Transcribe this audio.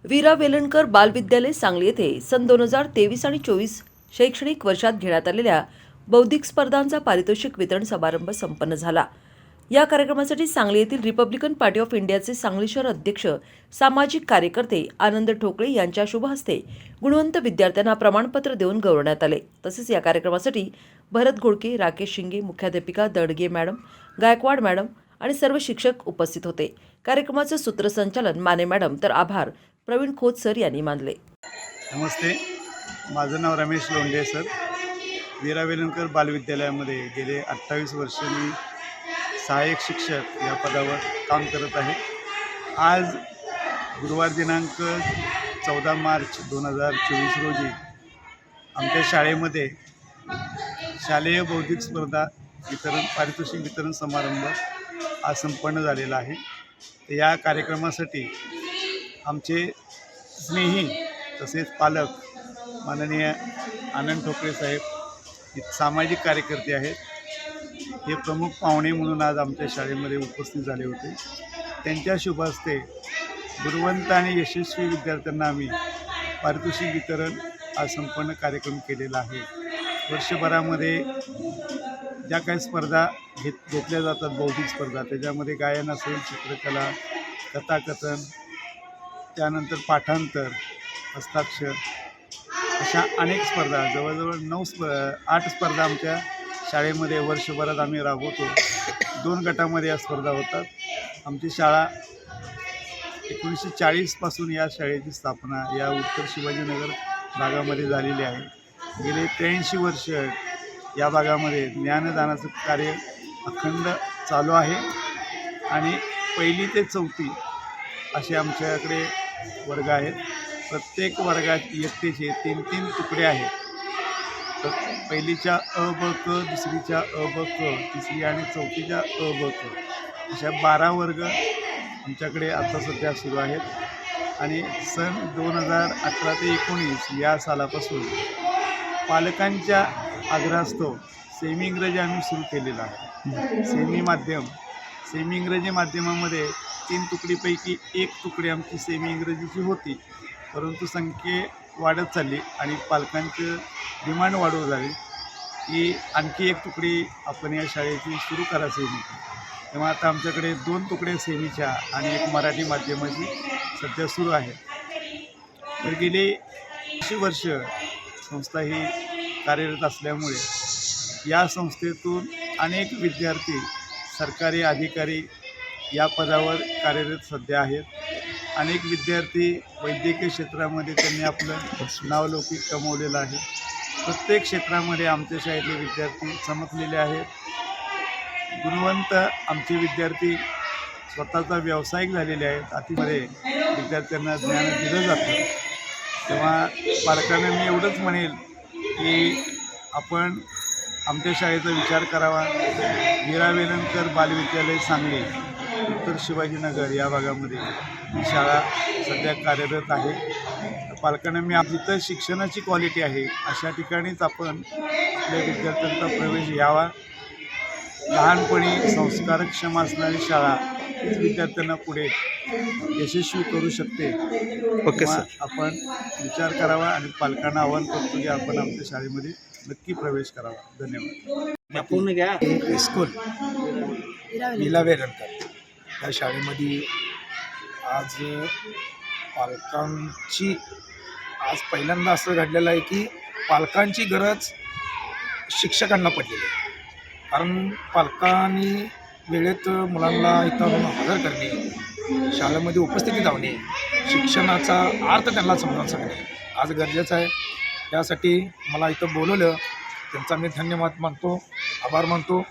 वीरा वेलणकर बालविद्यालय सांगली येथे सन 2023 आणि 24 शैक्षणिक वर्षात घेण्यात आलेल्या बौद्धिक स्पर्धांचा पारितोषिक वितरण समारंभ संपन्न झाला। या कार्यक्रमासाठी सांगली येथील रिपब्लिकन पार्टी ऑफ इंडियाचे सांगली शहर अध्यक्ष सामाजिक कार्यकर्ते आनंद ठोकळे यांच्या शुभ हस्ते गुणवंत विद्यार्थ्यांना प्रमाणपत्र देऊन गौरवण्यात आले। तसेच या कार्यक्रमासाठी भरत घोडके, राकेश शिंगे, मुख्याध्यापिका दडगे मॅडम, गायकवाड मॅडम आणि सर्व शिक्षक उपस्थित होते। कार्यक्रमाचे सूत्रसंचालन माने मॅडम तर आभार प्रवीण खोत सर यांनी मानले। नमस्ते, माझं नाव रमेश लोंढे सर। वीरा वेलणकर बालविद्यालयामध्ये गेले 28 वर्ष मी सहाय्यक शिक्षक या पदावर काम करत आहे। आज गुरुवार दिनांक 14 मार्च 2024 रोजी आमच्या शाळेमध्ये शालेय बौद्धिक स्पर्धा पारितोषिक वितरण समारंभ आज संपन्न झालेला आहे। या कार्यक्रमासाठी आमचे स्नेही तसेच पालक माननीय आनंद ठोकळे साहेब सामाजिक कार्यकर्ते आहेत, हे प्रमुख पाहुणे म्हणून आज आमच्या शाळेमध्ये उपस्थित झाले होते। त्यांच्या शुभ हस्ते गुणवंत आणि यशस्वी विद्यार्थ्यांना आम्ही पारितोषिक वितरण आज संपन्न कार्यक्रम केलेला आहे। वर्षभरामध्ये ज्या काही स्पर्धा घेतल्या जातात बौद्धिक स्पर्धा, त्याच्यामध्ये गायन असेल, चित्रकला, कथाकथन, त्यानंतर पाठांतर, हस्ताक्षर, अशा अनेक स्पर्धा, जवळजवळ 8 स्पर्धा आमच्या शाळेमध्ये वर्षभरात आम्ही राबवतो। 2 गटामध्ये या स्पर्धा होतात। आमची शाळा 1940 पासून या शाळेची स्थापना या उत्तर शिवाजीनगर भागामध्ये झालेली आहे। गेले 83 वर्ष या भागामध्ये ज्ञानदानाचं कार्य अखंड चालू आहे आणि 1ली ते 4थी असे आमच्याकडे वर्ग आहेत। प्रत्येक वर्गात इयत्तेचे 3-3 तुकडे आहेत। तर 1लीच्या अ ब क, 2रीच्या अ ब क, 3री आणि 4थीच्या अ ब क अशा 12 वर्ग आमच्याकडे आता सध्या सुरू आहेत। आणि सन 2018 ते 19 या सालापासून पालकांच्या आग्रहास्तव सेमी इंग्रजी आम्ही सुरू केलेलं आहे। सेमी इंग्रजी माध्यमामध्ये 3 तुकडीपैकी 1 तुकडी आमची सेमी इंग्रजीची होती, परंतु संख्या वाढत चालली आणि पालकांचं डिमांड वाढवत झाली की आणखी 1 तुकडी आपण या शाळेची सुरू करा सेमी। तेव्हा आता आमच्याकडे 2 तुकडे सेमीच्या आणि 1 मराठी माध्यमाची सध्या सुरू आहे। तर गेली 20 वर्ष संस्था ही कार्यरत असल्यामुळे या संस्थेतून अनेक विद्यार्थी, सरकारी अधिकारी या पदावर कार्यरत सध्या आहेत। अनेक विद्यार्थी वैद्यकीय क्षेत्रामध्ये त्यांनी आपलं नावलौकिक कमवलेलं आहे। प्रत्येक क्षेत्रामध्ये आमच्या शाळेतले विद्यार्थी चमकलेले आहेत। गुणवंत आमचे विद्यार्थी स्वतःचा व्यावसायिक झालेले आहेत। अतिमध्ये विद्यार्थ्यांना ज्ञान दिलं जातं। तेव्हा पालकांना मी एवढंच म्हणेल की आपण आमच्या शाळेचा विचार करावा। वीरा वेलणकर बालविद्यालय सांगली उत्तर शिवाजीनगर या भागामध्ये ही शाळा सध्या कार्यरत आहे। पालकांना मी जिथं शिक्षणाची क्वालिटी आहे अशा ठिकाणीच आपण आपल्या विद्यार्थ्यांचा प्रवेश घ्यावा। लहानपणी संस्कारक्षम असणारी शाळा विद्यार्थ्यांना पुढे यशस्वी करू शकते। ओके सर, आपण विचार करावा आणि पालकांना आवाहन करतो की आपण आमच्या शाळेमध्ये नक्की प्रवेश करावा। धन्यवाद। स्कूल वीरा वेलणकर या शाळेमध्ये आज पालकांची पहिल्यांदा असं घडलेलं आहे की पालकांची गरज शिक्षकांना पडलेली आहे। कारण पालकांनी वेळेत मुलांना इथं हजर करणे, शाळेमध्ये उपस्थिती लावणे, शिक्षणाचा अर्थ त्यांना समजावून सांगणे आज गरजेचं आहे। त्यासाठी मला इथं बोलवलं, त्यांचा मी धन्यवाद मानतो, आभार मानतो।